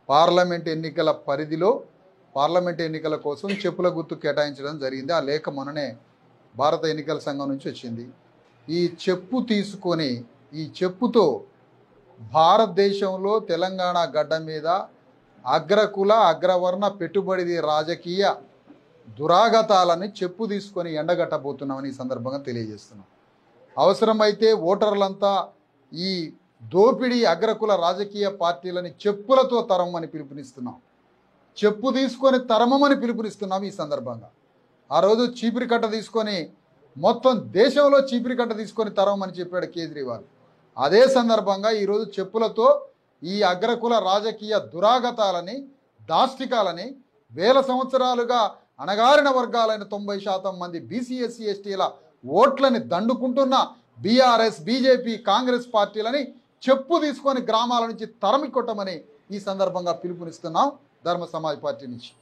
Parliament ఎన్నికల పరిధిలో parliament ఎన్నికల కోసం చెప్పుల గుర్తు కేటాయించడం జరిగింది. ఆ లేఖ మొన్ననే భారత ఎన్నికల సంఘం నుంచి వచ్చింది. ఈ చెప్పు తీసుకొని ఈ చెప్పుతో భారతదేశంలో తెలంగాణ గడ్డ మీద అగ్రకుల అగ్రవర్ణ పెట్టుబడి రాజకీయ దురాగతాలని చెప్పు తీసుకొని ఎండగట్టబోతున్నామని ఈ సందర్భంగా తెలియజేస్తున్నాం. అవసరమైతే ఓటర్లంతా ఈ దోపిడీ అగ్రకుల రాజకీయ పార్టీలని చెప్పులతో తరమని పిలుపునిస్తున్నాం. చెప్పు తీసుకొని తరమని పిలుపునిస్తున్నాం. ఈ సందర్భంగా ఆ రోజు చీపిరి కట్ట తీసుకొని మొత్తం దేశంలో చీపిరి కట్ట తీసుకొని తరమని చెప్పాడు కేజ్రీవాల్. అదే సందర్భంగా ఈరోజు చెప్పులతో ఈ అగ్రకుల రాజకీయ దురాగతాలని దాష్టికాలని వేల సంవత్సరాలుగా అణగారిన వర్గాలైన 90% మంది బీసీ ఎస్సీ ఎస్టీల ఓట్లని దండుకుంటున్న బీఆర్ఎస్ బీజేపీ కాంగ్రెస్ పార్టీలని చెప్పు తీసుకొని గ్రామాల నుంచి తరమి కొట్టమని ఈ సందర్భంగా పిలుపునిస్తున్నాం ధర్మ సమాజ్ పార్టీ నుంచి.